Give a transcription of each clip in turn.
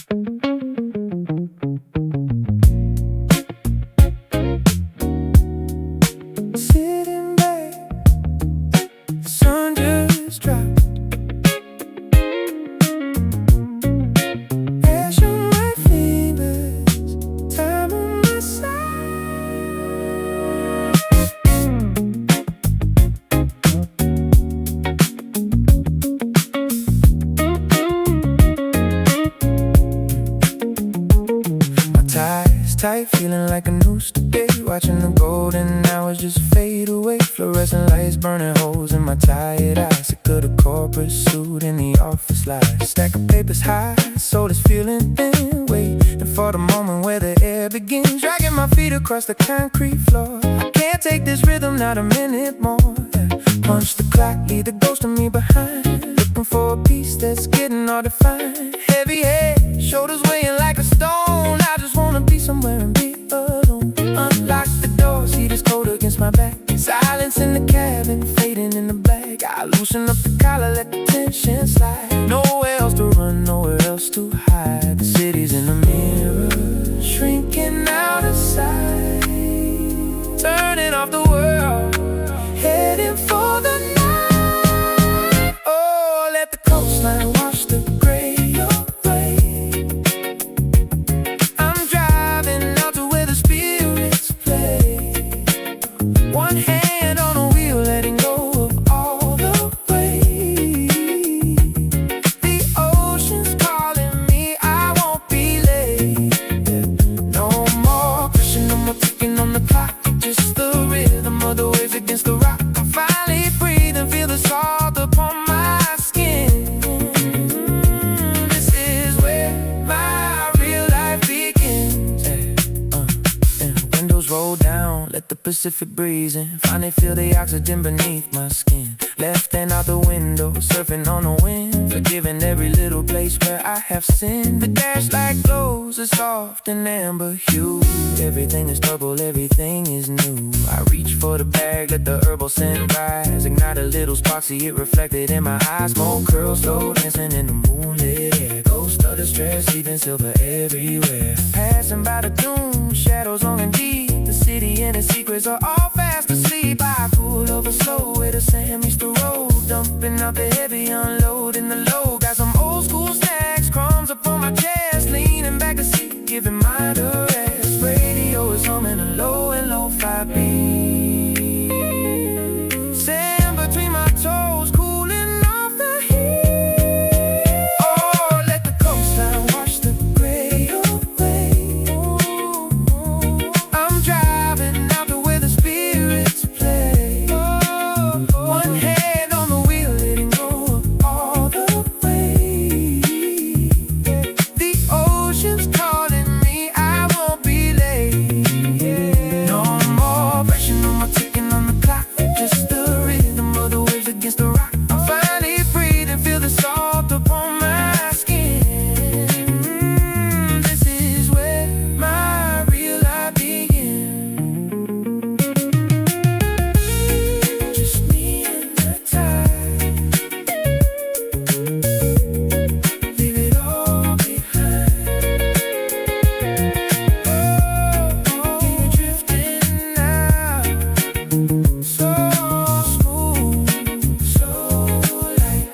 Sitting back, the sun just dropped. Ash on my fingers, time on my side. My tie's tight, feeling like a noose today. Watching the golden hours just fade away. Fluorescent lights burning holes in my tired eyes. Sick of the corporate suit in the office lies. Stack of papers high, soul is feeling thin. Waiting for the moment where the air begins. Dragging my feet across the concrete floor. I can't take this rhythm, not a minute more. Punch the clock, leave the ghost of me behind. Looking for a piece that's getting all defined. Heavy head, shoulders weighing like a stone. I just wanna be somewhere and be alone. Unlock the door, see this coat against my back. Silence in the cabin, fading in the black. I loosen up the collar, let the tension slide. Nowhere else to run, nowhere else to hide. The city's in the mirror, shrinking out of sight. Turning off the world, heading for the night. Oh, let the coastline wash the gray away. I'm driving out to where the spirits play. One hand on the wheel, letting go of all the weight. The ocean's calling me, I won't be late. No more pressure, no more ticking on the clock. Just the rhythm of the waves against the rock. I'm finally breathing, feel the salt upon my skin. This is where my real life begins. Windows roll down, let the Pacific breeze in. Finally feel the oxygen beneath my skin. Left hand out the window, surfing on the wind. Forgiving every little place where I have sinned. The dash light glows a soft and amber hue. Everything is purple, everything is new. I reach for the bag, let the herbal scent rise. Ignite a little spark, see it reflected in my eyes. Smoke curls, slow dancing in the moonlit air. Ghost of the stress, leaving silver everywhere. Passing by the doom, shadows long and deep. The city and its secrets are all fast asleep. I pull over slow where the sand meets the road. Dumping out the heavy, unloading the low. Got some old school snacks, crumbs up on my chest. Leaning back to seat, giving mind a rest. Radio is humming a low and lo-fi beat. Sand between my toes, cooling off the heat. Oh, let the coastline wash the gray away. I'm driving out to where the spirits play. One hand on the wheel, letting go of all the weight. The ocean's calling me, I won't be late. No more pressure, no more ticking on the clock. Just the rhythm of the waves against the rock. I'm finally breathing, feel the salt upon my skin. This is where my real life begins. Just me and the tide. Leave it all behind. Keep drifting now. So smooth, so light.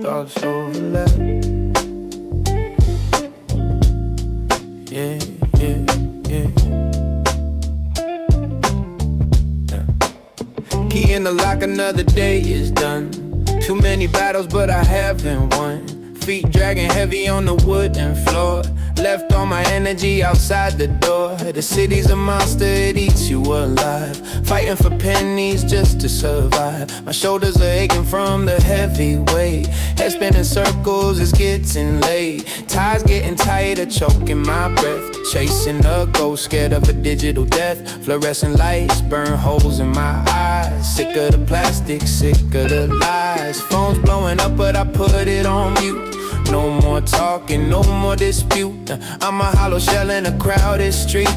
Thoughts overlap. Yeah, yeah, yeah. Key in the lock, another day is done. Too many battles, but I haven't won. Feet dragging heavy on the wooden floor. Left all my energy outside the door. The city's a monster, it eats you alive. Fighting for pennies just to survive. My shoulders are aching from the heavy weight. Head spinning circles, it's getting late. Ties getting tighter, choking my breath. Chasing a ghost, scared of a digital death. Fluorescent lights burn holes in my eyes. Sick of the plastic, sick of the lies. Phone's blowing up, but I put it on mute. No more talking, no more dispute. I'm a hollow shell in a crowded street.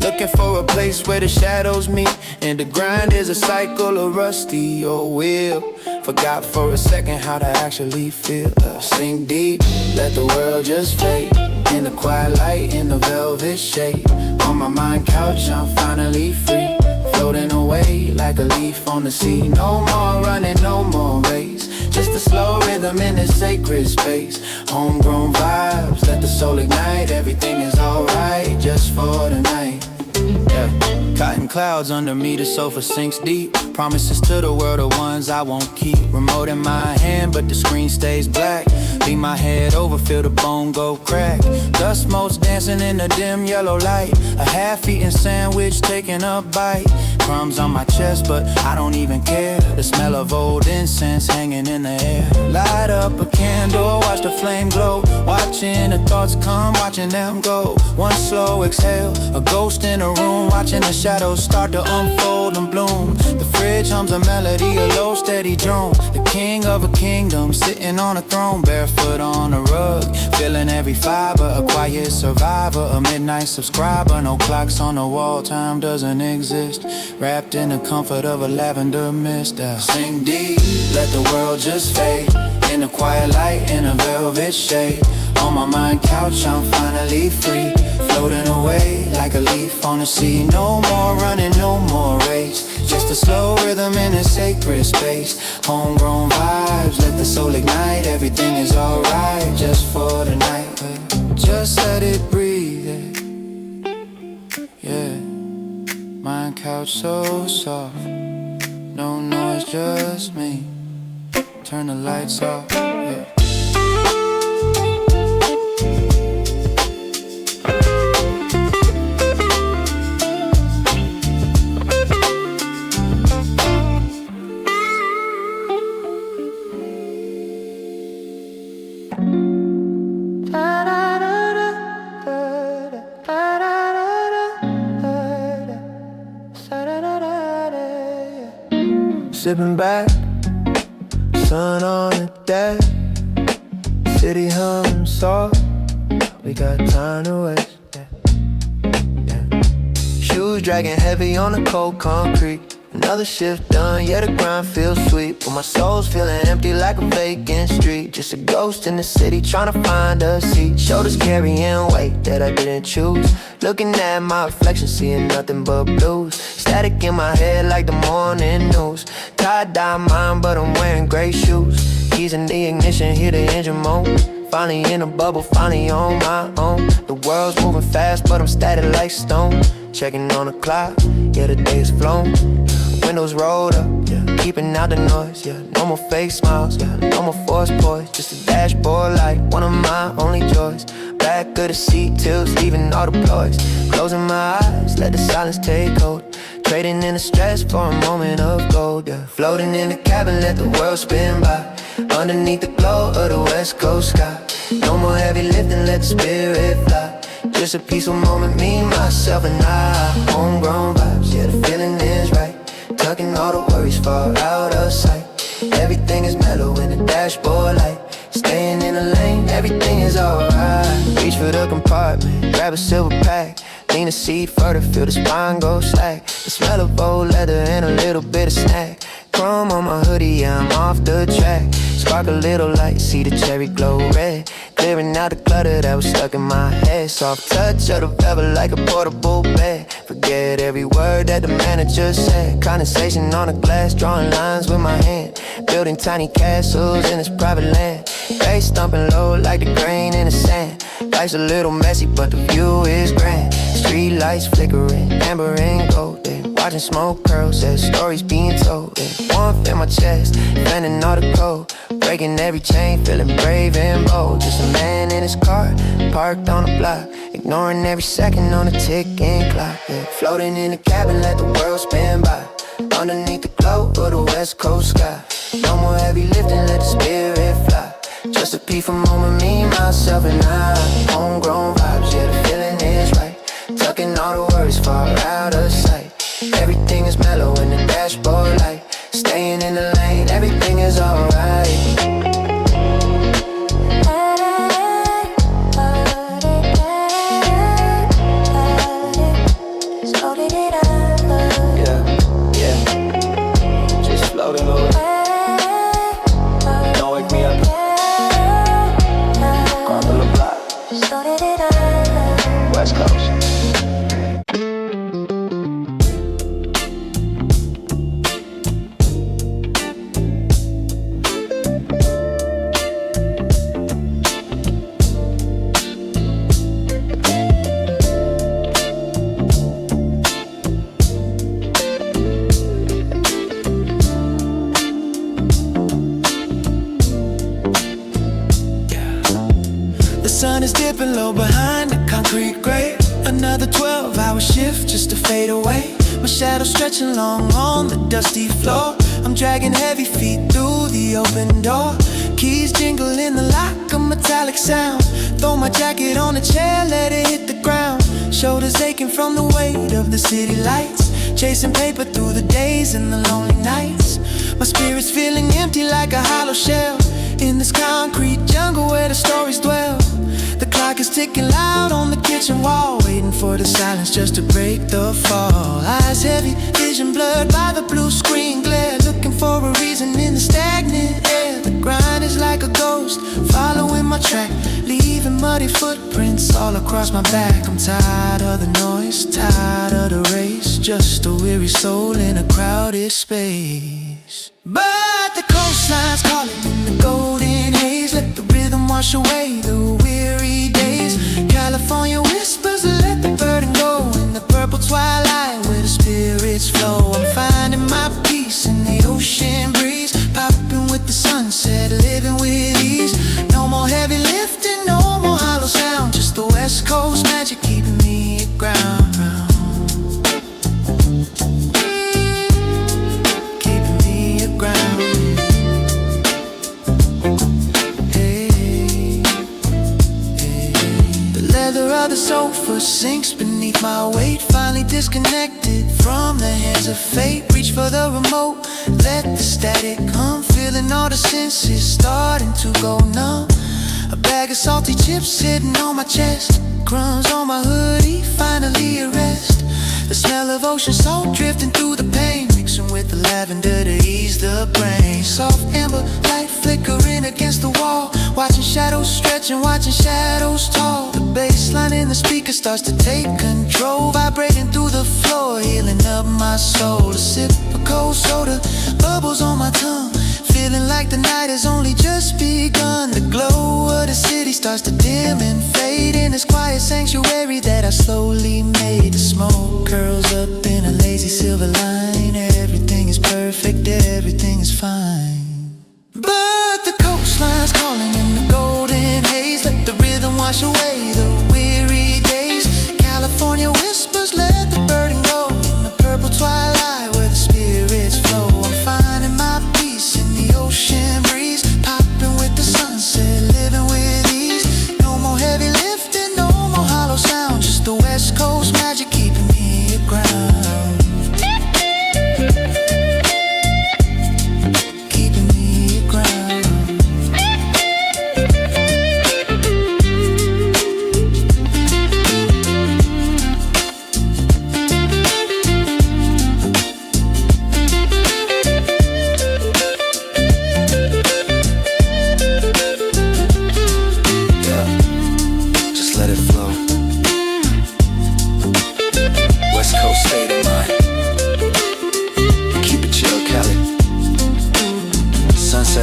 Looking for a place where the shadows meet, and the grind is a cycle of rusty old wheel. Forgot for a second how to actually feel. Sink deep, let the world just fade. In the quiet light, in the velvet shade. On my mind couch, I'm finally free. Floating away like a leaf on the sea. No more running, no more race. Just a slow rhythm in this sacred space. Homegrown vibes, let the soul ignite. Everything is alright, just for the night. Yeah. Cotton clouds under me, the sofa sinks deep. Promises to the world are ones I won't keep. Remote in my hand, but the screen stays black. Lean my head over, feel the bone go crack. Dust motes dancing in the dim yellow light. A half-eaten sandwich taking a bite. Crumbs on my chest, but I don't even care. The smell of old incense hanging in the air. Light up a candle, watch the flame glow. Watching the thoughts come, watching them go. One slow exhale, a ghost in a room. Watching the shadows start to unfold and bloom. The fridge hums a melody, a low steady drone. The king of a kingdom, sitting on a throne. Barefoot on a rug, feeling every fiber. A quiet survivor, a midnight subscriber. No clocks on the wall, time doesn't exist. Wrapped in the comfort of a lavender mist. Sink deep, let the world just fade. In the quiet light, in a velvet shade. On my mind couch, I'm finally free. Floating away like a leaf on the sea. No more running, no more race. Just a slow rhythm in a sacred space. Homegrown vibes, let the soul ignite. Everything is alright, just for the night. Just let it breathe, yeah. Mind couch so soft. No noise, just me. Turn the lights off, yeah. Sipping back, sun on the deck. City hum soft, we got time to waste, yeah. Shoes dragging heavy on the cold concrete. Another shift done, yeah, the grind feels sweet. But my soul's feeling empty like a vacant street. Just a ghost in the city trying to find a seat. Shoulders carrying weight that I didn't choose. Looking at my reflection, seeing nothing but blues. Static in my head like the morning news. Tie-dye mind, but I'm wearing gray shoes. Keys in the ignition, hear the engine moan. Finally in a bubble, finally on my own. The world's moving fast, but I'm static like stone. Checking on the clock, yeah, the day is flown. Windows rolled up, yeah, keeping out the noise, yeah. No more fake smiles, yeah, no more forced poise. Just a dashboard light, one of my only joys. Back of the seat, tilts, leaving all the ploys. Closing my eyes, let the silence take hold. Trading in the stress for a moment of gold, yeah. Floating in the cabin, let the world spin by. Underneath the glow of the west coast sky. No more heavy lifting, let the spirit fly. Just a peaceful moment, me, myself, and I. Homegrown vibes, yeah, the feeling is right. Tucking all the worries far out of sight. Everything is mellow in the dashboard light. Staying in the lane, everything is alright. Reach for the compartment, grab a silver pack. Lean the seat further, feel the spine go slack. The smell of old leather and a little bit of snack. Chrome on my hoodie, yeah, I'm off the track. Spark a little light, see the cherry glow red. Clearing out the clutter that was stuck in my head. Soft touch of the velvet like a portable bed. Forget every word that the manager said. Condensation on the glass, drawing lines with my hand. Building tiny castles in this private land. Bass thumping low like the grain in the sand. Life's a little messy, but the view is grand. Street lights flickering, amber and golden. Watching smoke curls as stories being told. Warmth in my chest, fending all the cold. Breaking every chain, feeling brave and bold. Just a man in his car, parked on the block. Ignoring every second on the ticking clock, yeah. Floating in the cabin, let the world spin by. Underneath the glow of the west coast sky. No more heavy lifting, let the spirit fly. Just a peaceful moment, me, myself, and I. Homegrown vibes, yeah, the feeling is right. Tucking all the worries far out of sight. Everything is mellow in the dashboard light. Staying in the lane, everything is alright. West Coast. The sun is dipping low behind the concrete grate. Another 12-hour shift just to fade away. My shadow stretching long on the dusty floor. I'm dragging heavy feet through the open door. Keys jingle in the lock, a metallic sound. Throw my jacket on a chair, let it hit the ground. Shoulders aching from the weight of the city lights. Chasing paper through the days and the lonely nights. My spirit's feeling empty like a hollow shell. In this concrete jungle where the stories dwell. The clock is ticking loud on the kitchen wall, waiting for the silence just to break the fall. Eyes heavy, vision blurred by the blue screen glare. Looking for a reason in the stagnant air. The grind is like a ghost, following my track, leaving muddy footprints all across my back. I'm tired of the noise, tired of the race. Just a weary soul in a crowded space. But the coastline's calling in the golden haze. Let the rhythm wash away the weary days. California whispers, let the burden go. In the purple twilight where the spirits flow. I'm finding my peace in the ocean breeze. Popping with the sunset, living with ease. No more heavy lifting, no more hollow sound. Just the West Coast magic keeping me at ground. The sofa sinks beneath my weight. Finally disconnected from the hands of fate. Reach for the remote, let the static come. Feeling all the senses starting to go numb. A bag of salty chips sitting on my chest. Crumbs on my hoodie, finally a rest. The smell of ocean salt drifting through the pain, mixing with the lavender to ease the brain. Soft amber light flickering against the wall. Watching shadows stretch and watching shadows tall. The bass line in the speaker starts to take control. Vibrating through the floor, healing up my soul. A sip of cold soda, bubbles on my tongue. Feeling like the night has only just begun. The glow of the city starts to dim and fade in this quiet sanctuary that I slowly made. The smoke curls up in a lazy silver line. Everything is perfect, everything is fine. But the coastline's calling in the golden haze. Let the rhythm wash away the weary days. California whispers, let the burden go. In the purple twilight where the spirits flow. I'm finding my peace in the ocean breeze. Popping with the sunset, living with ease. No more heavy lifting, no more hollow sound. Just the West Coast magic keeping me at ground.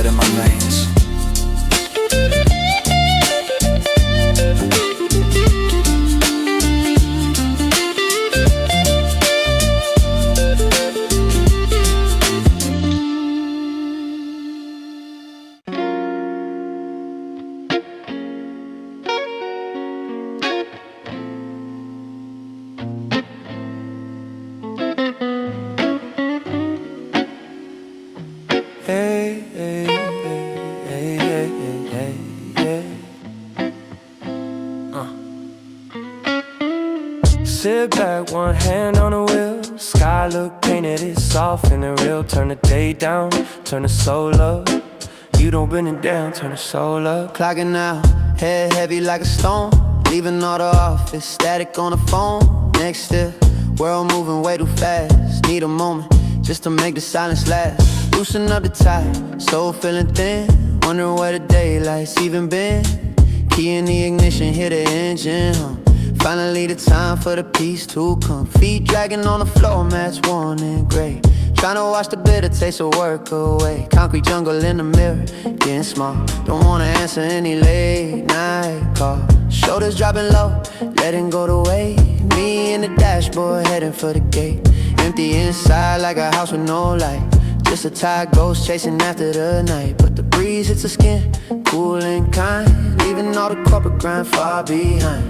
In my veins. Hey, hey, hey, hey, hey, hey, hey. Sit back, one hand on the wheel. Sky look painted, it's soft and it's real. Turn the day down, turn the soul up. You don't bring it down, turn the soul up. Clocking out, head heavy like a stone. Leaving all the office, static on the phone. Next step, world moving way too fast. Need a moment just to make the silence last. Loosen up the tie, soul feeling thin. Wondering where the daylight's even been. Key in the ignition, hit the engine, Finally the time for the peace to come. Feet dragging on the floor, mats worn and gray. Trying to wash the bitter taste of work away. Concrete jungle in the mirror, getting small. Don't wanna answer any late night call. Shoulders dropping low, letting go the weight. Me in the dashboard, heading for the gate. Empty inside like a house with no light. Just a tired ghost chasing after the night. But the breeze hits the skin, cool and kind, leaving all the corporate grind far behind.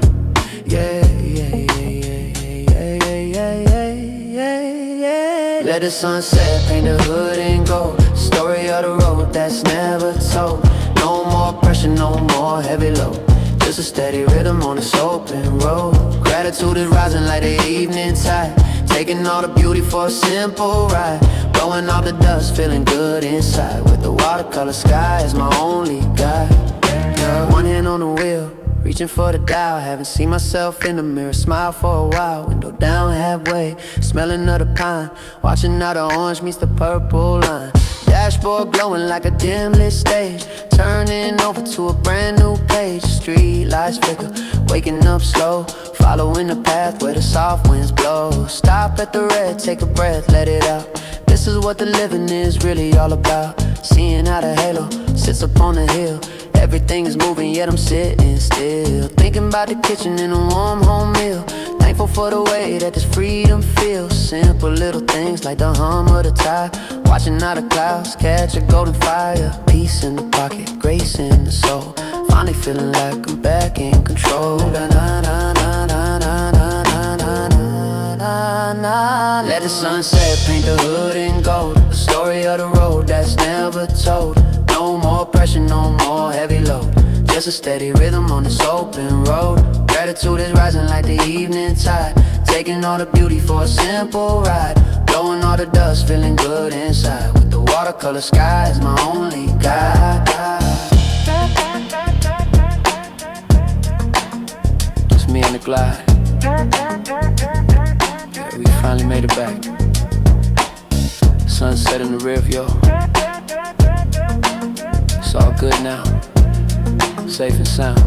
Yeah, yeah, yeah, yeah, yeah, yeah, yeah, yeah, yeah. Let the sunset paint the hood in gold. Story of the road that's never told. No more pressure, no more heavy load. Just a steady rhythm on this open road. Gratitude is rising like the evening tide. Taking all the beauty for a simple ride. Blowing off the dust, feeling good inside. With the watercolor sky as my only guide. Yeah. One hand on the wheel, reaching for the dial. Haven't seen myself in the mirror, smile for a while. Window down halfway, smelling of the pine. Watching how the orange meets the purple line. Dashboard glowing like a dim lit stage. Turning over to a brand new page. Street lights flicker, waking up slow. Following the path where the soft winds blow. Stop at the red, take a breath, let it out. This is what the living is really all about. Seeing how the halo sits upon the hill. Everything is moving yet I'm sitting still. Thinking about the kitchen and a warm home meal. Thankful for the way that this freedom feels. Simple little things like the hum of the tide. Watching how the clouds catch a golden fire. Peace in the pocket, grace in the soul. Finally feeling like I'm back in control. Let the sunset paint the hood in gold. The story of the road that's never told. No more pressure, no more heavy load. Just a steady rhythm on this open road. Gratitude is rising like the evening tide. Taking all the beauty for a simple ride. Blowing all the dust, feeling good inside. With the watercolor sky as my only guide. Just me and the glide. Yeah, we finally made it back. Sunset in the rear view. It's all good now, safe and sound.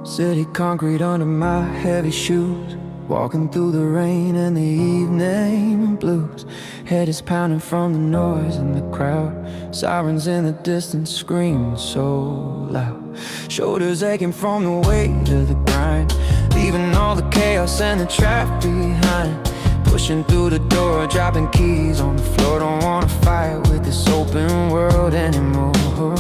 City concrete under my heavy shoes. Walking through the rain and the evening blues. Head is pounding from the noise in the crowd. Sirens in the distance screaming so loud. Shoulders aching from the weight of the grind. Leaving all the chaos and the traffic behind. Pushing through the door, dropping keys on the floor. Don't wanna fight with this open world anymore.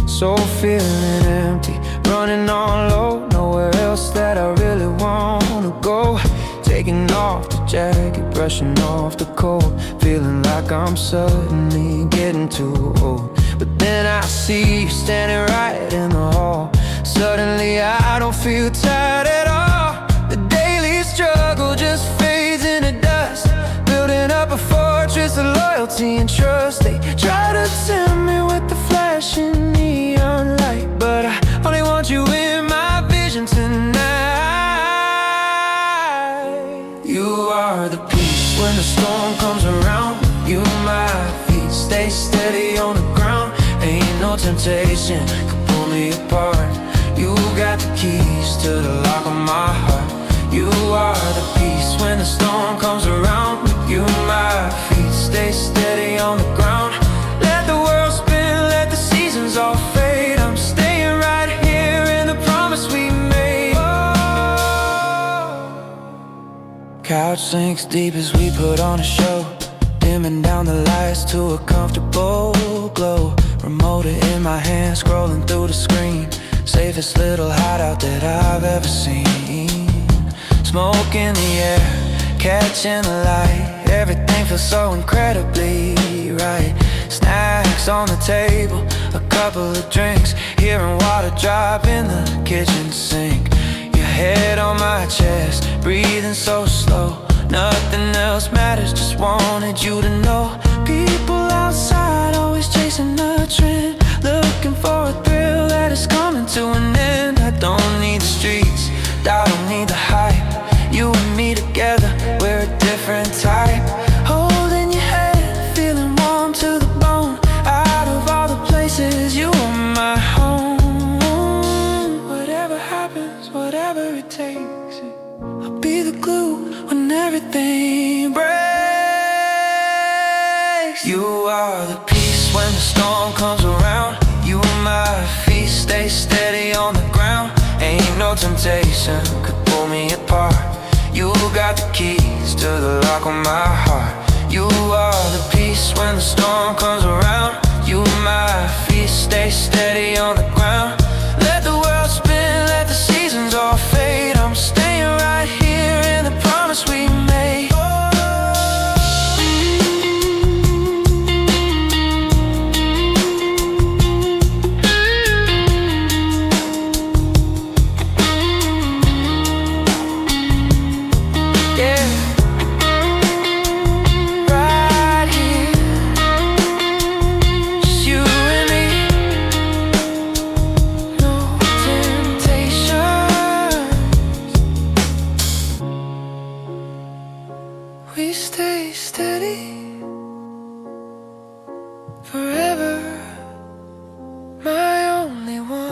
So feeling empty, running on low. Nowhere else that I really wanna go. Taking off the jacket, brushing off the cold. Feeling like I'm suddenly getting too old. But then I see you standing right in the hall. Suddenly I don't feel tired at all. The daily struggle just fades into dust. Building up a fortress of loyalty and trust. They try to tempt me with the flashing neon light, but I only want you in my vision tonight. You are the peace when the storm comes around. You my feet stay steady on the ground. Ain't no temptation can pull me apart. You got the keys to the lock of my heart. You are the peace when the storm comes around. You my feet stay steady on the ground. Let the world spin, let the seasons all fade. I'm staying right here in the promise we made. Couch sinks deep as we put on a show. Dimming down the lights to a comfortable glow. Remote in my hand, scrolling through the screen. Safest little hideout that I've ever seen. Smoke in the air, catching the light. Everything feels so incredibly right. Snacks on the table, a couple of drinks, hearing water drop in the kitchen sink. Your head on my chest, breathing so slow. Nothing else matters, just wanted you to know. People outside always chasing a trend, looking for a thrill that is coming to an end. I don't need the streets, I don't need the hype. You and me together, we're a different type. Holding your head, feeling warm to the bone. Out of all the places, you are my home. Whatever happens, whatever it takes, I'll be the glue when everything breaks. You are the peace when the storm comes around. You and my feet stay steady on the ground. Ain't no temptation could pull me apart. You got the keys to the lock on my heart. You are the peace when the storm comes around. You and my feet stay steady on the ground. Let the world spin, let the seasons all fade. I'm staying right here in the promise we made. We stay steady forever, my only one.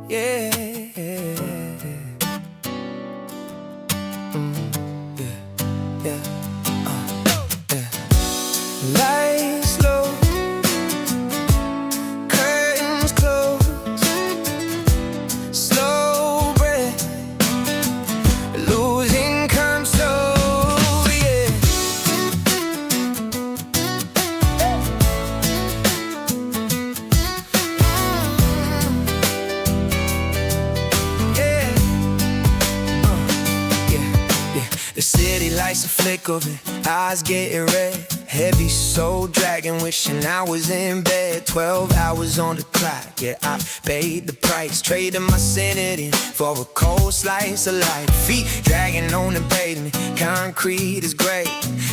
Yeah. Lights low, curtains closed, slow breath, losing control, yeah. Yeah. The city lights are flickering, eyes getting red. Heavy soul dragging, wishing I was in bed. 12 hours on the clock, yeah, I paid the price. Trading my sanity for a cold slice of life. Feet dragging on the pavement, concrete is great.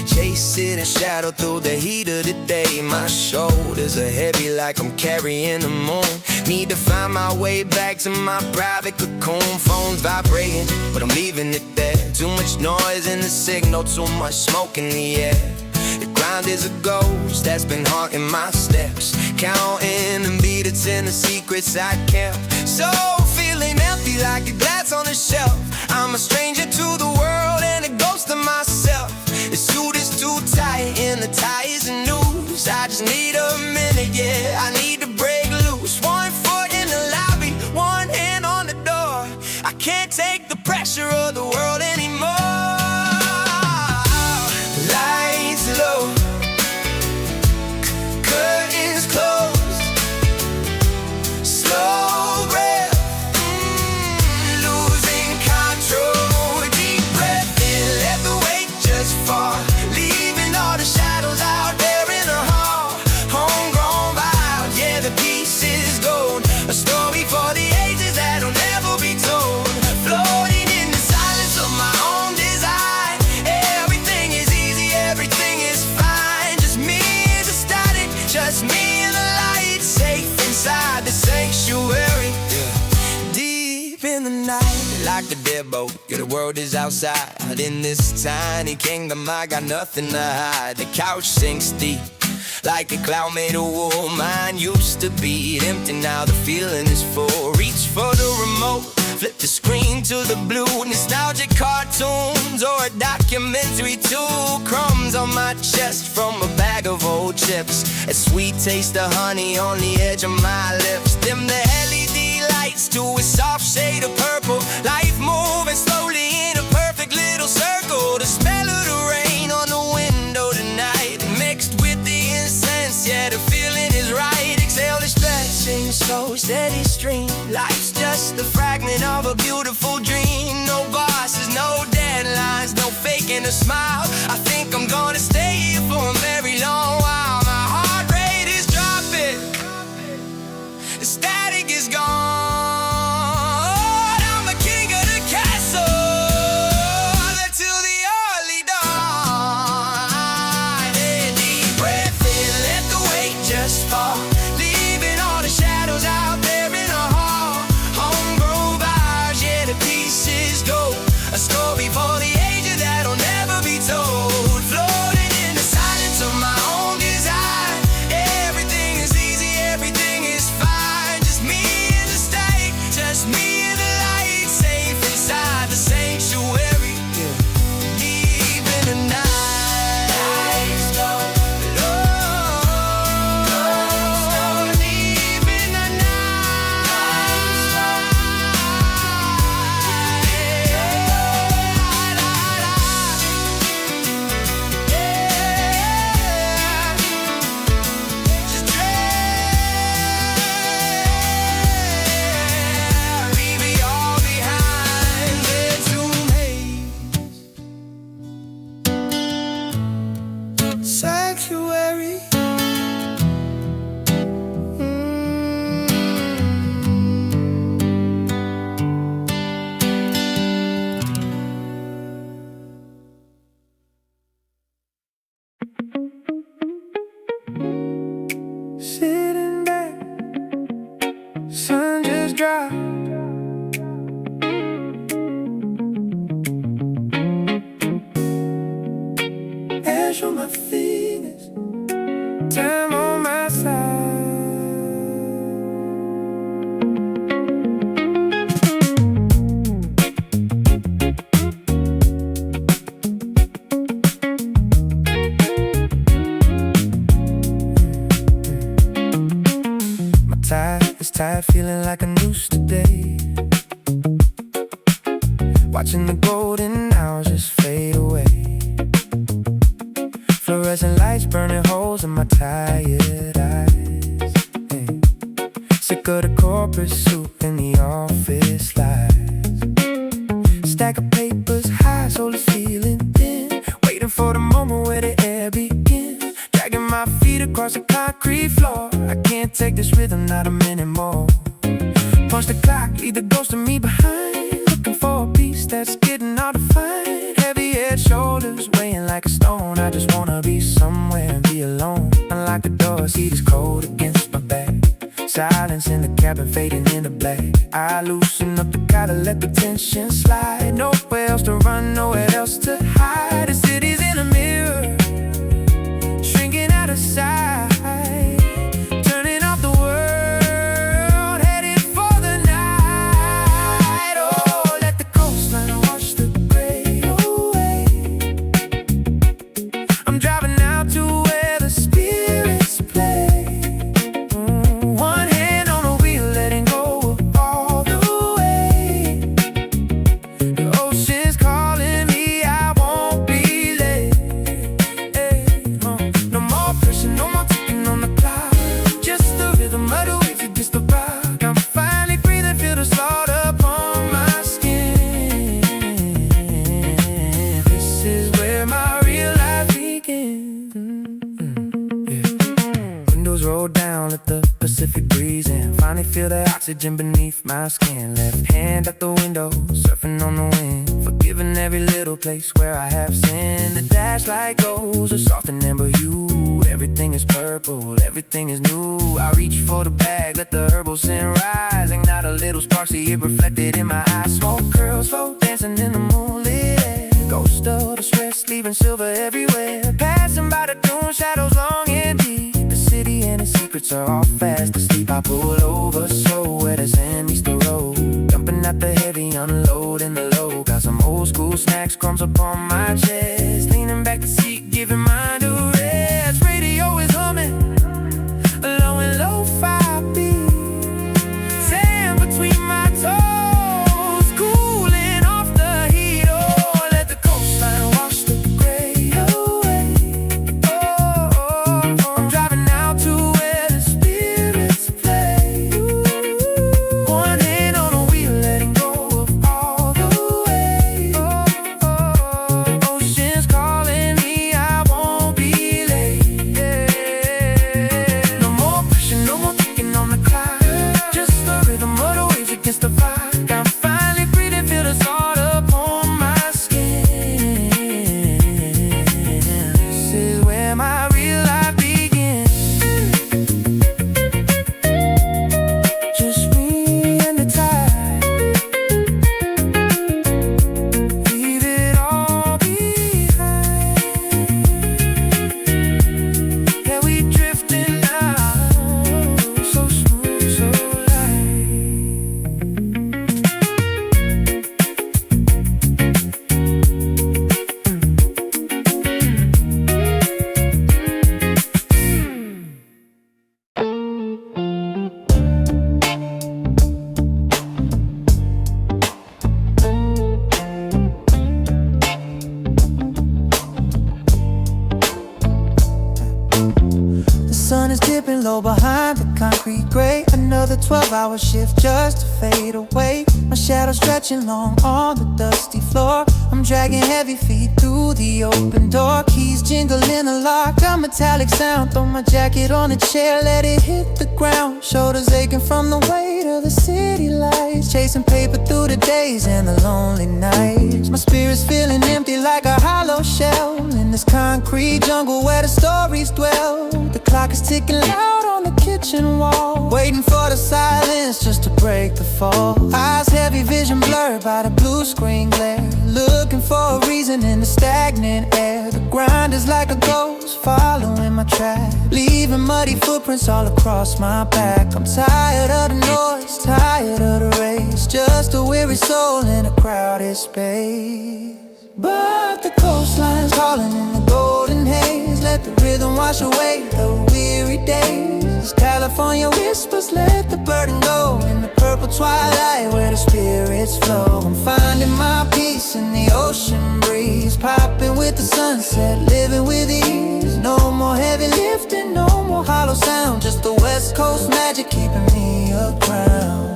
Chase it in shadow through the heat of the day. My shoulders are heavy like I'm carrying the moon. Need to find my way back to my private cocoon. Phone's vibrating, but I'm leaving it there. Too much noise in the signal, too much smoke in the air. The grind is a ghost that's been haunting my steps, counting the beats and the secrets I kept. So feeling empty like a glass on a shelf. I'm a stranger to the world and a ghost of myself. The suit is too tight and the tie isn't loose. I just need a minute, yeah, I need to break loose. One foot in the lobby, one hand on the door. I can't take the pressure of the world anymore. Low, curtains closed, slow breath, losing control. Deep breath in, let the weight just fall, leaving all the shadows out there in the hall. Homegrown vibe, yeah, the piece is gold. A story for the ages that'll never be told. Floating in the silence of my own design. Everything is easy, everything is fine. Just me and the static, just me and the light. Safe inside the sanctuary, deep in the night, like a deadbolt. Yeah, the world is outside. In this tiny kingdom, I got nothing to hide. The couch sinks deep, like a cloud made of wool. Mine used to be empty, now the feeling is full. Reach for the remote, flip the screen to the blue. Nostalgic cartoons or a documentary too. Crumbs on my chest from a bag of old chips. A sweet taste of honey on the edge of my lips. Dim the LED lights to a soft shade of purple. Life moving slowly in a perfect little circle. The smell of the rain on the window smile. I think I'm gonna stay here for a very long while. My heart rate is dropping, the static is gone. I'm the king of the castle until the early dawn. Deep breath in, let the weight just fall, leaving all the shadows out there in the hall. Homegrown vibes, yeah, the pieces go. A story for the ages that'll never be told. Floating in the silence of my own desire. Everything is easy, everything is fine. Just me and the state, just me and the light. Safe inside the sanctuary, deep in the night. Sanctuary. Sitting back, sun just dropped. Ash on my fingers, time on my side. My tide is tired, feeling like a noose today. Watching the golden hours just fade away. Fluorescent lights burning holes in my tired eyes. Hey. Sick of the corporate suit and the office lies. Stack of papers high, soul is feeling thin. Waiting for the moment where the air begins. Dragging my feet across the concrete floor. I can't take this rhythm, not a minute more. Punch the clock, leave the ghost of me behind. Looking for a piece that's getting all defined. Heavy head, shoulders weighing like a stone. I just wanna be somewhere and be alone. Unlock the door, see this cold against my back. Silence in the cabin fading into black. I loosen up the collar, let the tension slide. Nowhere else to run, nowhere else to hide. The city's in a mirror, shrinking out of sight. Turning off the world, headed for the night. Oh, let the coastline wash the gray away. I'm driving out to where the spirits play. One hand on the wheel, letting go of all the weight. The ocean's calling me, I won't be late. No more pressure, no more ticking on the clock. Just the rhythm of the waves against the rock. I'm finally breathing, feel the salt upon my skin. This is where my real life begins. Windows roll down, let the Pacific breeze in. Finally feel the oxygen beneath my skin. Left hand out the window, surfing on the wind. Forgiving every little place where I have sinned. The dash light goes a soft and amber hue. Everything is purple, everything is new. I reach for the bag, let the herbal scent rise. Ignite a little spark, see it reflected in my eyes. Smoke curls float, dancing in the moonlit air. Ghost of the stress, leaving silver everywhere. Passing by the dune, shadows long and deep. The city and its secrets are all fast asleep. I pull over, so where the sand meets the road. Dumping out the heavy, unloading the low. Got some old school snacks, crumbs upon my chest. Leaning back the seat, giving mind a rest. Radio is humming, low and lo-fi beat. Sand between my toes, cooling off the heat. Oh, let the coastline wash the gray away. I'm driving out to where the spirits play. One hand on the wheel, letting go of all the weight. The ocean's sun is dipping low behind the concrete gray. Another 12-hour shift just to fade away. My shadow stretching long on the dusty floor. I'm dragging heavy feet through the open door. Keys jingle in the lock, a metallic sound. Throw my jacket on a chair, let it hit the ground. Shoulders aching from the weight of the city lights. Chasing paper through the days and the lonely nights. My spirit's feeling empty like a hollow shell in this concrete jungle where the stories dwell. The clock is ticking loud on the kitchen wall, waiting for the silence just to break the fall. Eyes heavy, vision blurred by the blue screen glare. Looking for a reason in the stagnant air. The grind is like a ghost following my track, leaving muddy footprints all across my back. I'm tired of the noise, tired of the race. Just a weary soul in a crowded space. But the coastline's calling in the golden haze. Let the rhythm wash away the weary days. California whispers, let the burden go. In the purple twilight where the spirits flow. I'm finding my peace in the ocean breeze. Popping with the sunset, living with ease. No more heavy lifting, no more hollow sound. Just the West Coast magic keeping me aground.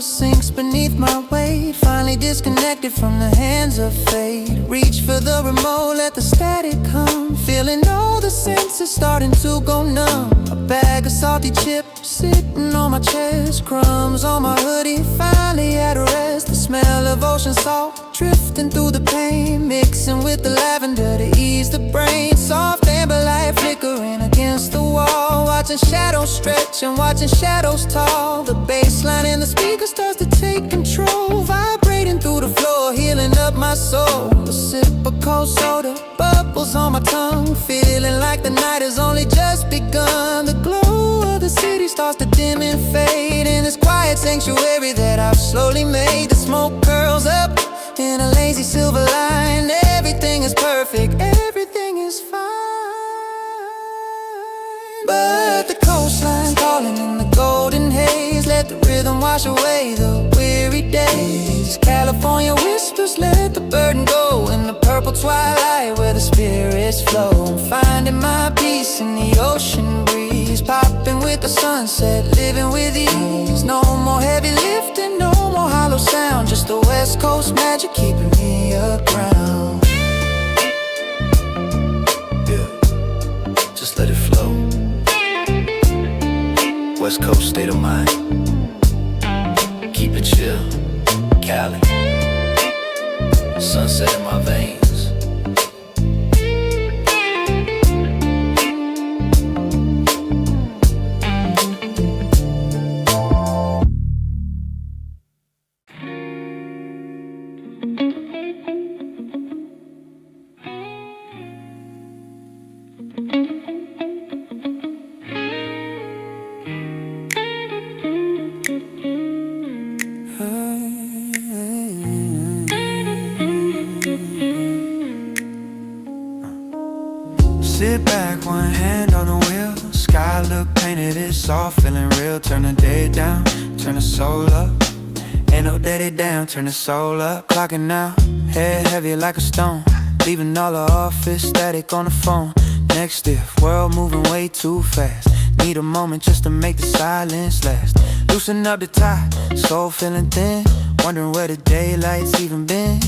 Sinks beneath my weight. Finally disconnected from the hands of fate. Reach for the remote, let the static come. Feeling all the senses starting to go numb. A bag of salty chips sitting on my chest. Crumbs on my hoodie, finally at rest. The smell of ocean salt drifting through the pain. Mixing with the lavender to ease the brain. Soft amber light flickering against the wall. Watching shadows stretch and watching shadows tall. The bassline and the speaker starts to take control. Vibrating through the floor, healing up my soul. A sip of cold soda, bubbles on my tongue. Feeling like the night has only just begun. The glow of the city starts to dim and fade. In this quiet sanctuary that I've slowly made. The smoke curls up in a lazy silver line. Everything is perfect, everything is fine. But the coastline calling in the golden haze. Let the rhythm wash away the weary days. California whispers, let the burden go. In the purple twilight where the spirits flow. I'm finding my peace in the ocean breeze. Popping with the sunset, living with ease. No more heavy lifting, no more hollow sound. Just the West Coast magic keeping me aground. Yeah, just let it flow. West Coast state of mind. Keep it chill, Cali. Sunset in my veins. Sit back, one hand on the wheel. Sky look painted, it's all feeling real. Turn the day down, turn the soul up. Ain't no daddy down, turn the soul up. Clocking now, head heavy like a stone. Leaving all the office static on the phone. Next stiff, world moving way too fast. Need a moment just to make the silence last. Loosen up the tie, soul feeling thin. Wondering where the daylight's even been.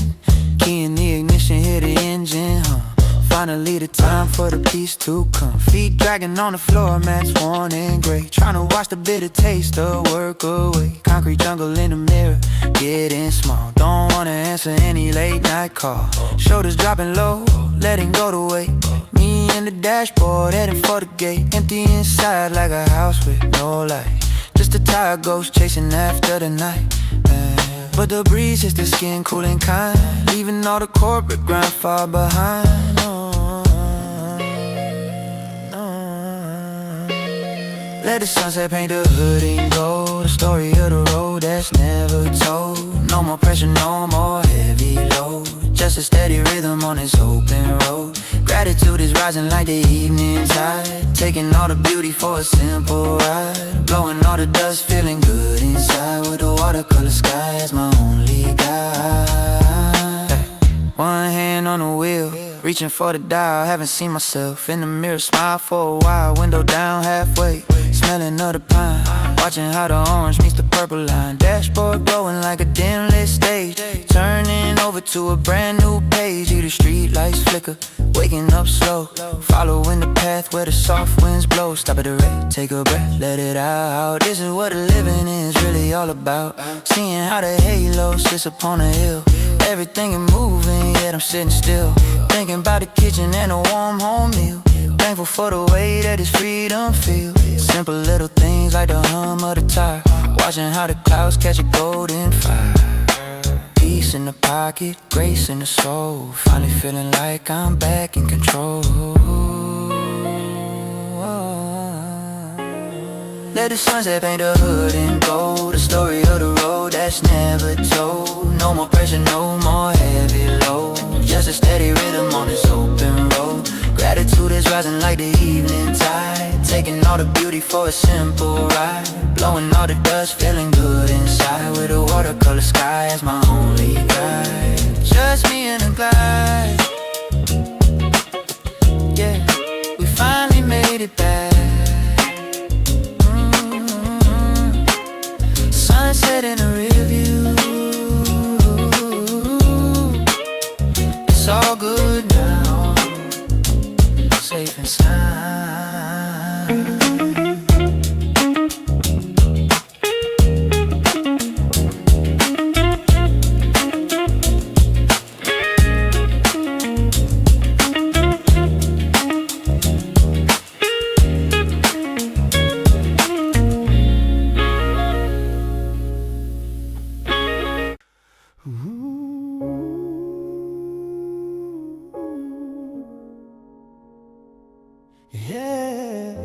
Key in the ignition, hear the engine hum. Finally the time for the peace to come. Feet dragging on the floor, mats worn and gray. Trying to wash the bitter taste of work away. Concrete jungle in the mirror, getting small. Don't wanna answer any late night call. Shoulders dropping low, letting go to weight. Me in the dashboard, heading for the gate. Empty inside like a house with no light. Just a tired ghost chasing after the night. But the breeze hits the skin, cool and kind. Leaving all the corporate grind far behind. Let the sunset paint the hood in gold. The story of the road that's never told. No more pressure, no more heavy load. just a steady rhythm on this open road. Gratitude is rising like the evening tide, taking all the beauty for a simple ride, blowing all the dust, feeling good inside, with the watercolor sky as my only guide. One hand on the wheel, reaching for the dial, haven't seen myself in the mirror, smile for a while, window down halfway, smelling of the pine, watching how the orange meets the purple line, dashboard glowing like a dim lit stage, turning over to a brand new page, the street lights flicker, waking up slow, following the path where the soft winds blow, stop at the red, take a breath, let it out, this is what the living is really all about, seeing how the halo sits upon a hill, everything is moving, yet I'm sitting still, thinking about the kitchen and a warm home meal, thankful for the way that this freedom feels, simple little things like the hum of the tire, watching how the clouds catch a golden fire, peace in the pocket, grace in the soul, finally feeling like I'm back in control. Let the sunset paint the hood in gold, the story of the road that's never told, no more pressure, no more heavy load, just a steady rhythm on this open road. Gratitude is rising like the evening tide, taking all the beauty for a simple ride, blowing all the dust, feeling good inside, with a watercolor sky as my only guide, just me and a glide. Yeah, we finally made it back. Sunset in a rear view, it's all good now, safe and sound. Yeah.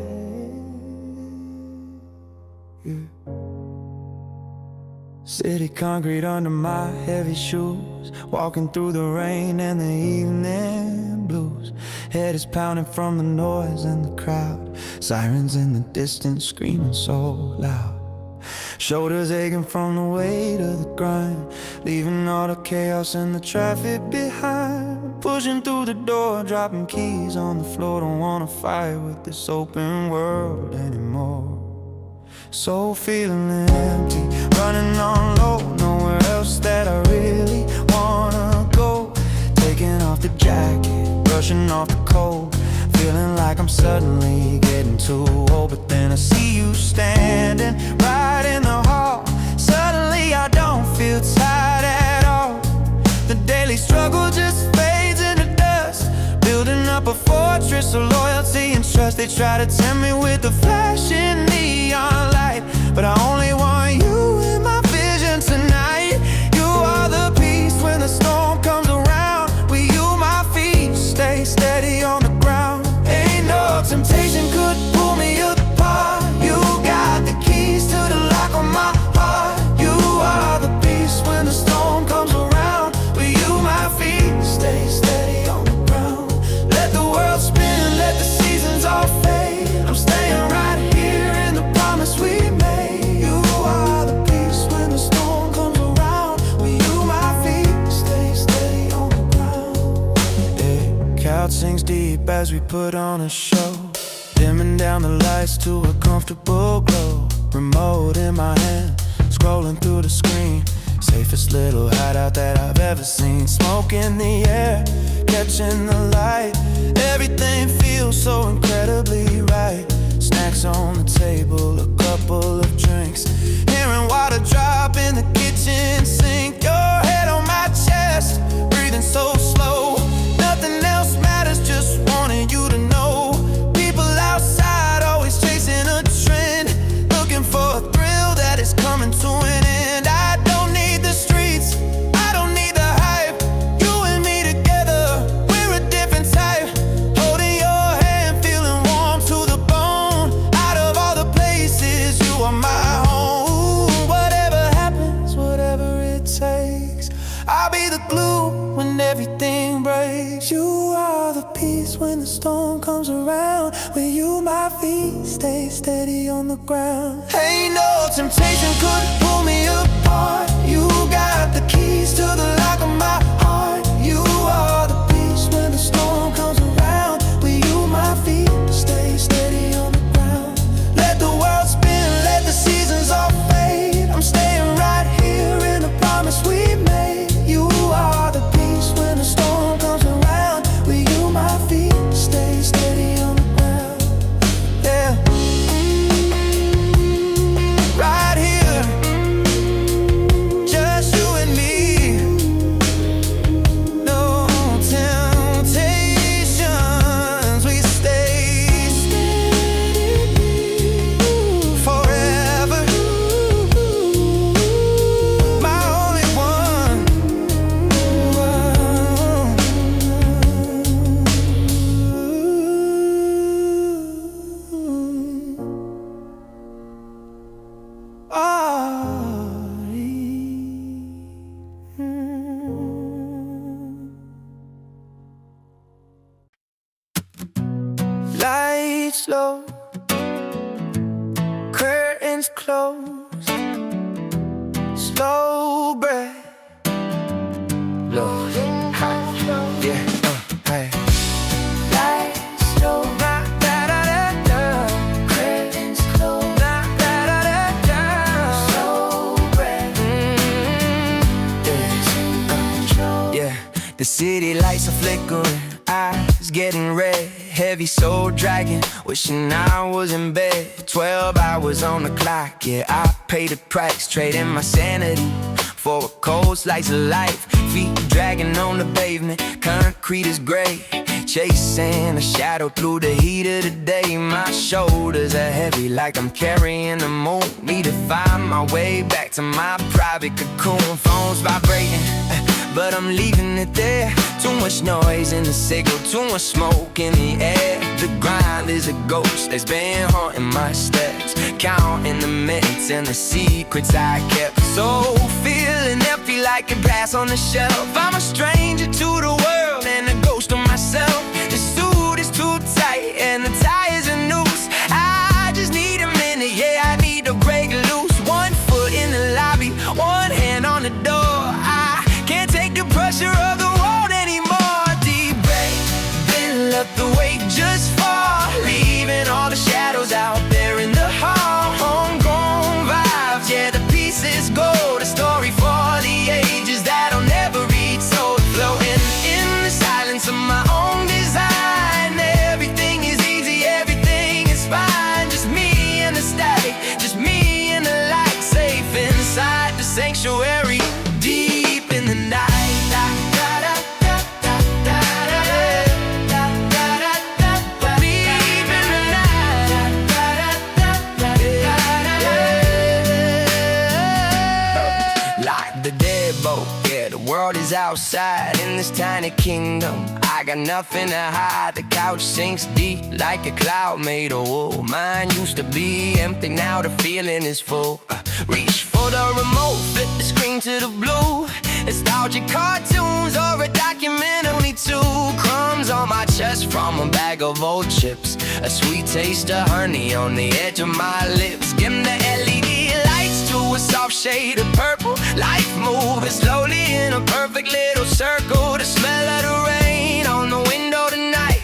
City concrete under my heavy shoes, walking through the rain and the evening blues, head is pounding from the noise and the crowd, sirens in the distance screaming so loud, shoulders aching from the weight of the grind, leaving all the chaos and the traffic behind, pushing through the door, dropping keys on the floor, don't wanna fight with this open world anymore. So feeling empty, running on low, nowhere else that I really wanna go, taking off the jacket, brushing off the cold, feeling like I'm suddenly getting too old, but then I see you standing right in the hall, suddenly I don't feel tired at all, the daily struggle just fades into dust, building up a fortress of loyalty and trust, they try to tempt me with the flashing neon light, but I only want you in my vision tonight, you are the peace when the storm comes around, with you my feet stay steady on the ground, ain't no temptation could pull me apart, you got the keys to the lock on my heart, you are the peace when the storm comes around, with you my feet stay steady on the ground, let the world spin, let the seasons all fade, I'm staying right here in the promise we made, you are the peace when the storm comes around, with you my feet stay steady on the ground. Yeah, crowd sings deep as we put on a show, dimming down the lights to a comfortable glow, remote in my hand, scrolling through the screen, safest little hideout that I've ever seen, smoke in the air, catching the light, everything feels so incredibly right, snacks on the table, a couple of drinks, hearing water drop in the kitchen sink, your head on my chest, breathing so slow, nothing else matters, just wanting you to know, people outside always chasing a trend, looking for a thrill that is coming to an end, I don't need the streets, I don't need the hype, you and me together, we're a different type, holding your hand, feeling warm to the bone, out of all the places, you are my home, whatever happens, whatever it takes, I'll be the glue when everything when the storm comes around. With you, my feet stay steady on the ground. Ain't no temptation could pull me apart. You got the keys to the lock of my heart. You are the peace when the storm comes around. With you, my feet stay steady on the ground. Let the world spin, let the seasons all fade. I'm staying right here in the promise we made. You are the peace when the storm comes around. With you, my feet stay steady on the ground. Yeah. Right here, just you and me. No temptations, we stay forever. My only one. Lights low, curtains closed, slow breath, low, high, yeah, high. Lights low, da da da da, curtains closed, da da da da, slow breath, yeah. The city lights are flickering, eyes getting red, heavy soul dragging, wishing I was in bed. 12 hours on the clock, yeah, I paid the price, trading my sanity for a cold slice of life. Feet dragging on the pavement, concrete is gray, chasing a shadow through the heat of the day. My shoulders are heavy like I'm carrying the moon. Need to find my way back to my private cocoon. Phone's vibrating, but I'm leaving it there. Too much noise in the signal, too much smoke in the air. The grind is a ghost that's been haunting my steps, counting the minutes and the secrets I kept. So feeling empty like a glass on the shelf. I'm a stranger to the world and a ghost of myself. The suit is too tight and the tie is a noose. I just need a minute, yeah, I need to break loose. One foot in the lobby, one hand on the door. I can't take the pressure of the road anymore. Deep breath, then let the weight just fall, leaving all the shadows out there in the hall. Homegrown vibes, yeah, the pieces go. The story for the ages that'll never be told. Floating in the silence of my own design. Everything is easy, everything is fine. Just me and the static, just me and the light. Safe inside the sanctuary, deep in the night. Yeah, the world is outside in this tiny kingdom. I got nothing to hide. The couch sinks deep like a cloud made of wool. Mine used to be empty, now the feeling is full. Reach for the remote, flip the screen to the blue. Nostalgic cartoons or a documentary too. Crumbs on my chest from a bag of old chips. A sweet taste of honey on the edge of my lips. Give 'em the LED lights to a soft shade of purple. Life moving slowly in a perfect little circle. The smell of the rain on the window tonight,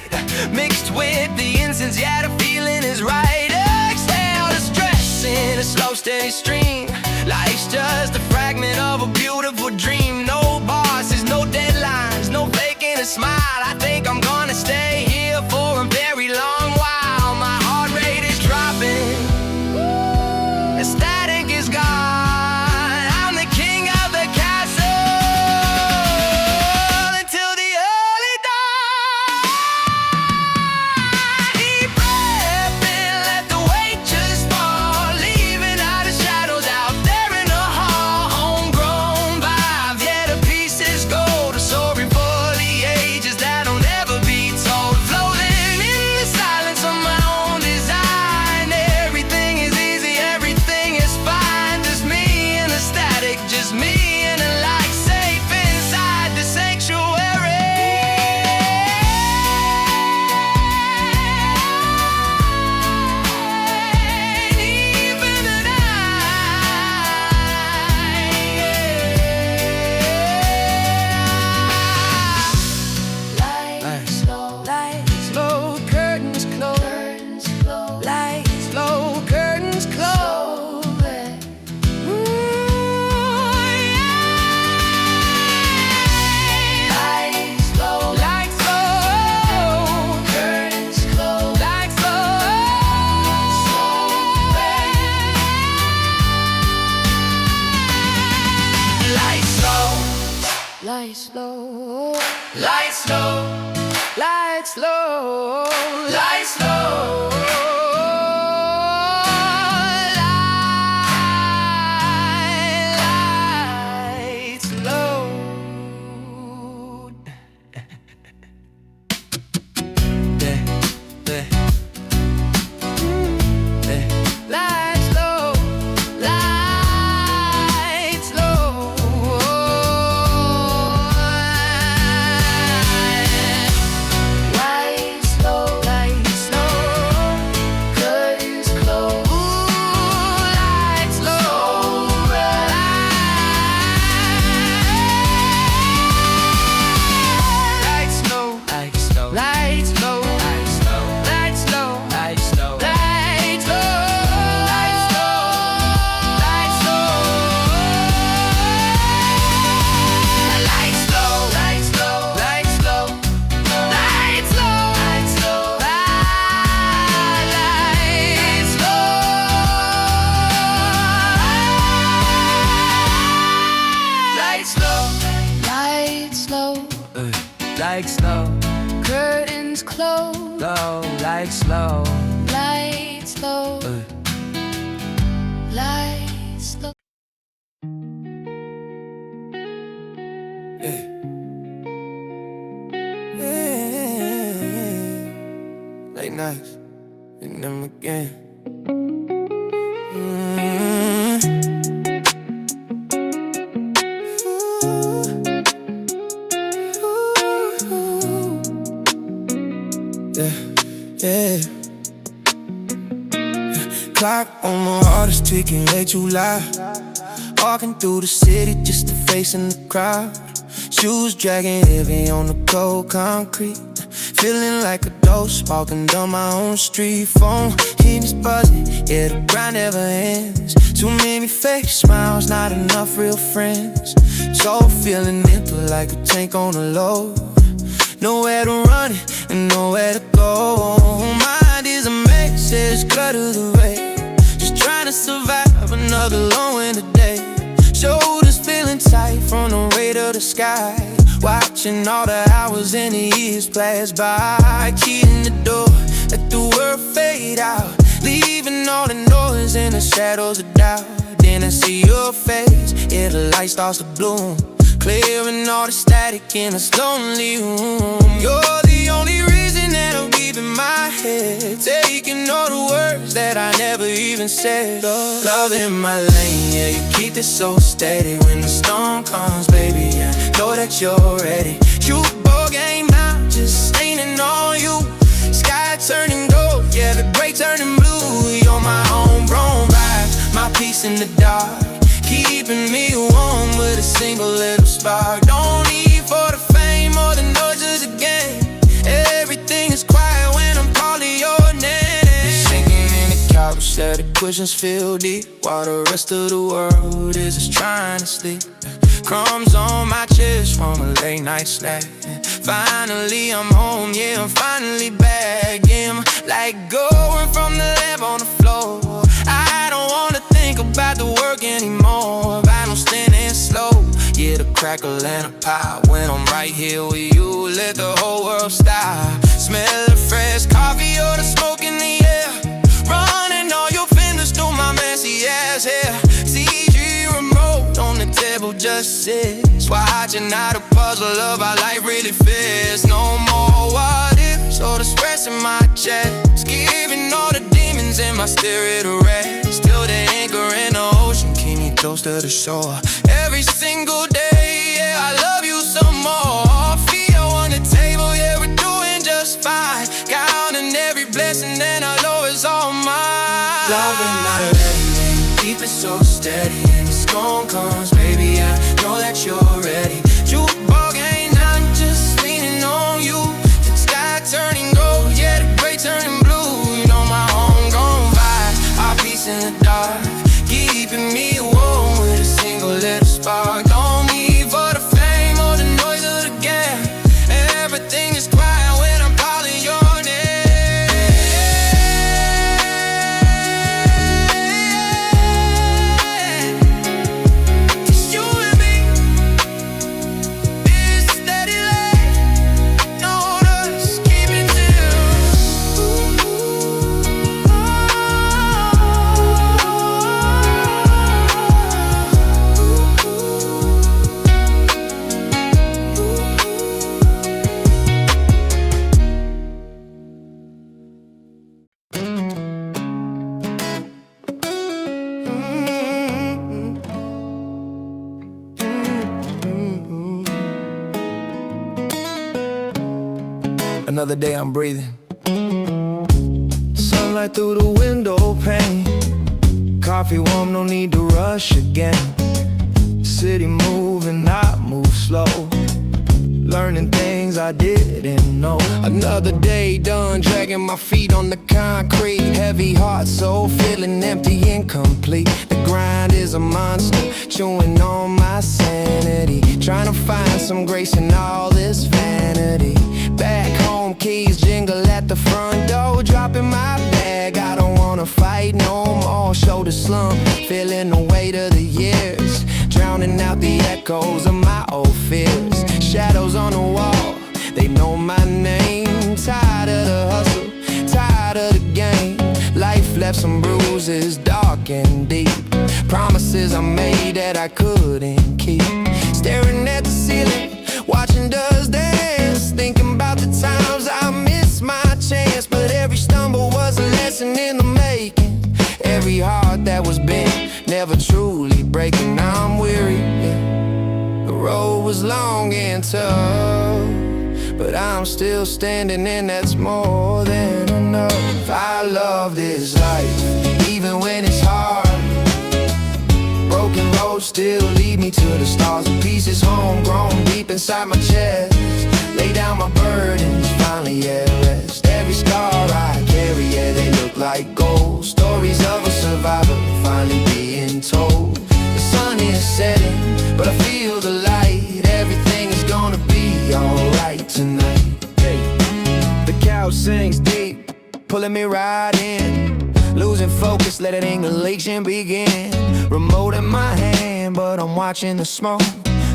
mixed with the incense, yeah, the feeling is right. Exhale the stress in a slow steady stream. Life's just a fragment of a beautiful dream. No bosses, no deadlines, no faking a smile. I think I'm gonna stay here for a very long while. My heart rate is dropping, the static is gone. I'm the king of the castle until the early dawn. Deep breath in, let the weight just fall, leaving all the shadows out there in the hall. Homegrown vibes, yeah, the pieces go. The story for the ages that'll never be told. lights low, lights low, lights low, lights low. Like slow, curtains close, low, like slow, lights low, lights low. Yeah. Yeah. Late nights, and them again. Yeah. Clock on my heart is ticking late July. Walking through the city just to facing the crowd. Shoes dragging heavy on the cold concrete. Feeling like a ghost walking down my own street. Phone hitting is buzzing, yeah, the grind never ends. Too many fake smiles, not enough real friends. So feeling empty like a tank on a load. Nowhere to run it and nowhere to go. Mind is a mess, it's clutter the rain. Just trying to survive another long winter day. Shoulders feeling tight from the weight of the sky. Watching all the hours and the years pass by. Key in the door, let the world fade out. Leaving all the noise in the shadows of doubt. Then I see your face, yeah, the light starts to bloom. Clearing all the static in this lonely room. You're the only reason that I'm keeping my head. Taking all the words that I never even said. Oh, love in my lane, yeah, you keep it so steady. When the storm comes, baby, I know that you're ready. You ball game now, just leaning on you. Sky turning gold, yeah, the gray turning blue. You're my homegrown vibe, my peace in the dark. Keeping me warm with a single little spark. Don't need for the fame or the noises again. Everything is quiet when I'm calling your name. Sinking in the couch, let the cushions feel deep, while the rest of the world is just trying to sleep. Crumbs on my chest from a late night snack. Finally I'm home, yeah, I'm finally back. Yeah, I'm like going from the lamp on the floor. I don't wanna think about the work anymore. I don't stand in slow, yeah, the crackle and a pop. When I'm right here with you, let the whole world stop. Smell the fresh coffee or the smoke in the air. Running all your fingers through my messy ass hair. CG remote on the table just sits, watching how the puzzle of our life really fits. No more what ifs or the stress in my chest. Giving all the demons in my spirit to rest. Still the anchor in the ocean, keep me close to the shore. Every single day, yeah, I love you some more. Feet on the table, yeah, we're doing just fine. Counting every blessing and I know it's all mine. Loving my lady, keep it so steady. And the storm comes, baby, I know that you're ready. You ball game, I'm just leaning on you. The sky turning gold, yeah, the gray turning blue. You know my homegrown vibe, our peace in the dark. Keeping me warm with a single little spark. Don't need for the fame or the noise of the game. Everything is quiet when I'm calling your name. It's you and me, another day I'm breathing. Sunlight through the window pane, coffee warm, no need to rush again. City moving, I move slow, learning things I didn't know. Another day done, dragging my feet on the concrete. Heavy heart, soul feeling empty, incomplete. The grind is a monster, chewing on my sanity, trying to find some grace in all this vanity. Back home, keys jingle at the front door, dropping my bag. I don't wanna fight no more. Shoulder slump, feeling the weight of the years, drowning out the echoes of my old fears. Shadows on the wall, they know my name. Tired of the hustle, tired of the game. Life left some bruises, dark and deep. Promises I made that I couldn't keep. Staring at the ceiling, watching dust dance, thinking about the times I missed my chance. But every stumble was a lesson in the making. Every heart that was bent, never truly breaking. Now I'm weary, yeah. The road was long and tough, but I'm still standing, and that's more than enough. I love this life, even when it's hard. Broken roads still lead me to the stars. The pieces homegrown deep inside my chest. Lay down my burdens, finally at rest. Every scar I carry, yeah, they look like gold. Stories of a survivor finally being told. The sun is setting, but I feel the light. Everything is gonna be alright tonight. Hey. The couch sinks deep, pulling me right in. Losing focus, letting inhalation begin. Remote in my hand, but I'm watching the smoke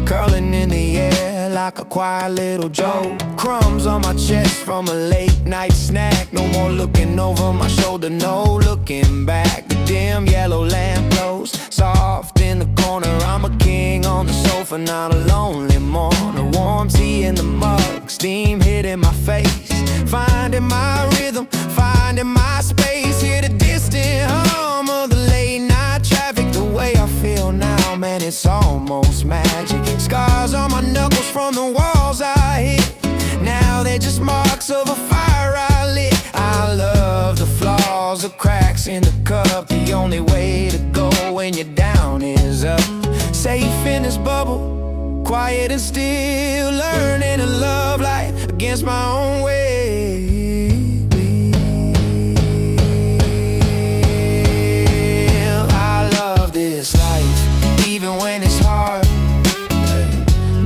curling in the air like a quiet little joke. Crumbs on my chest from a late night snack. No more looking over my shoulder, no looking back. The dim yellow lamp glows soft in the corner. I'm a king on the sofa, not a lonely mourner. Warm tea in the mug, steam hitting my face. Finding my rhythm, finding my space. Hear the distant hum of the late night traffic. The way I feel now, man, it's almost magic. Scars on my knuckles from the walls I hit. Now they're just marks of a fire I lit. I love the flaws, the cracks in the cup. The only way to go when you're down is up. Safe in this bubble, quiet and still, learning to love life against my own way. I love this life, even when it's hard.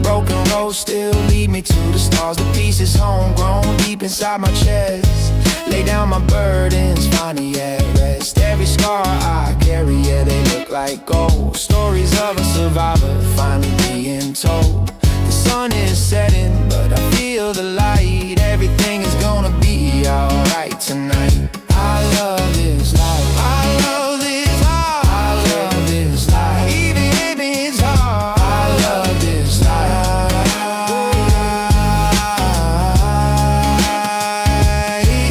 Broken roads still lead me to the stars. The pieces homegrown deep inside my chest. Lay down my burdens, finally at rest. Every scar I carry, yeah, they look like gold. Stories of a survivor finally being told. The sun is setting, but I feel the light. Everything is gonna be alright tonight. I love this life, I love this heart, I love this life, even if it's hard. I love this life,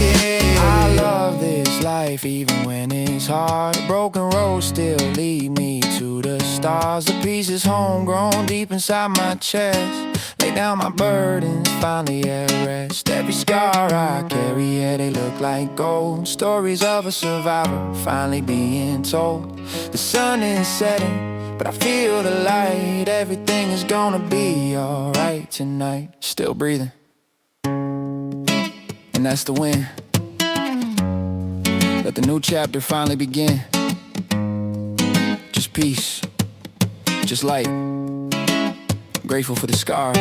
yeah. I love this life, even when it's hard. Broken roads still lead me to the stars. The pieces homegrown deep inside my chest. Lay down my burdens, finally at rest. Every scar I carry, yeah, they look like gold. Stories of a survivor finally being told. The sun is setting, but I feel the light. Everything is gonna be alright tonight. Still breathing, and that's the win. Let the new chapter finally begin. Just peace, just light. Grateful for the scars.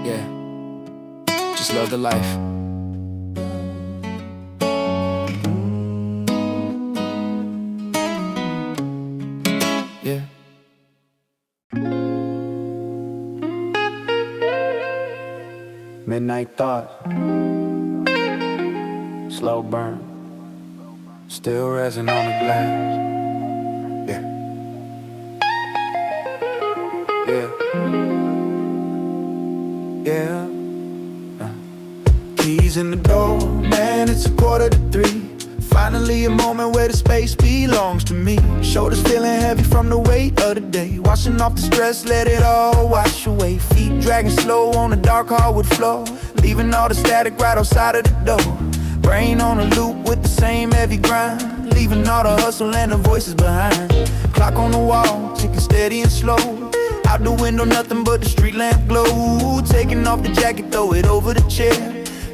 Yeah, just love the life. Yeah. Midnight thought, slow burn, still resin on the glass. Yeah. Keys in the door, man, it's 2:45. Finally a moment where the space belongs to me. Shoulders feeling heavy from the weight of the day. Washing off the stress, let it all wash away. Feet dragging slow on the dark hardwood floor. leaving all the static right outside of the door. Brain on a loop with the same heavy grind, leaving all the hustle and the voices behind. Clock on the wall, ticking steady and slow. Out the window, nothing but the street lamp glow. Taking off the jacket, throw it over the chair.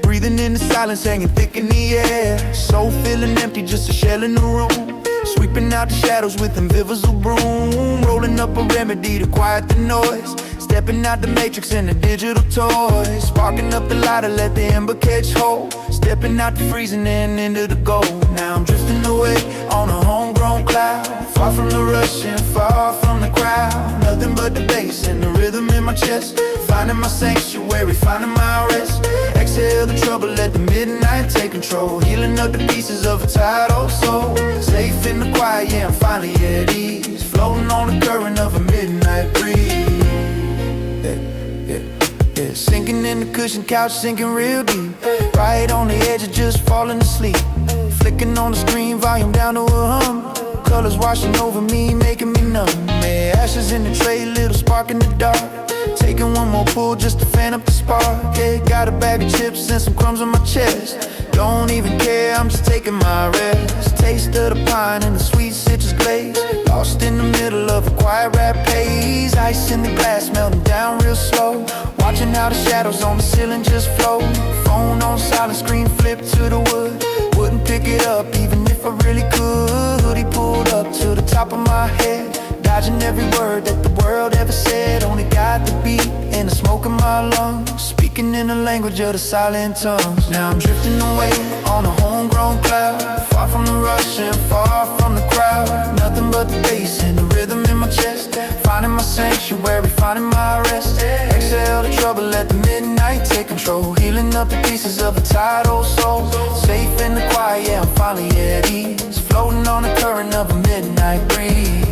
Breathing in the silence, hanging thick in the air. Soul feeling empty, just a shell in the room. Sweeping out the shadows with invisible broom. Rolling up a remedy to quiet the noise. Stepping out the matrix in the digital toys. Sparking up the lighter, let the ember catch hold. Stepping out the freezing and into the gold. Now I'm drifting away on a homegrown cloud. Far from the rush and far from the crowd. Nothing but the bass and the rhythm in my chest. Finding my sanctuary, finding my rest. Exhale the trouble, let the midnight take control. Healing up the pieces of a tired old soul. Safe in the quiet, yeah, I'm finally at ease. Floating on the current of a midnight breeze. Yeah, sinking in the cushion couch, sinking real deep. Right on the edge of just falling asleep. Flicking on the screen, volume down to a hum. Colors washing over me, making me numb. Yeah, ashes in the tray, little spark in the dark. Taking one more pull just to fan up the spark. Yeah, got a bag of chips and some crumbs on my chest. Don't even care, I'm just taking my rest. Taste of the pine and the sweet citrus glaze. Lost in the middle of a quiet rap haze. Ice in the glass melting down real slow. Watching how the shadows on the ceiling just flow. Phone on silent, screen flip to the wood. Wouldn't pick it up even if I really could. Hoodie pulled up to the top of my head. Dodging every word that the world ever said. Only got the beat and the smoke in my lungs. Speaking in the language of the silent tongues. Now I'm drifting away on a homegrown cloud. Far from the rush and far from the crowd. Nothing but the bass and the rhythm in my chest. Finding my sanctuary, finding my rest. Exhale the trouble, let the midnight take control. Healing up the pieces of a tired old soul. Safe in the quiet, yeah, I'm finally at ease. Floating on the current of a midnight breeze.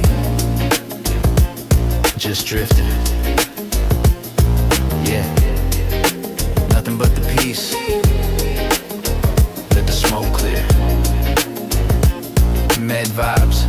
Just drifting. Yeah, nothing but the peace. Let the smoke clear. Med vibes.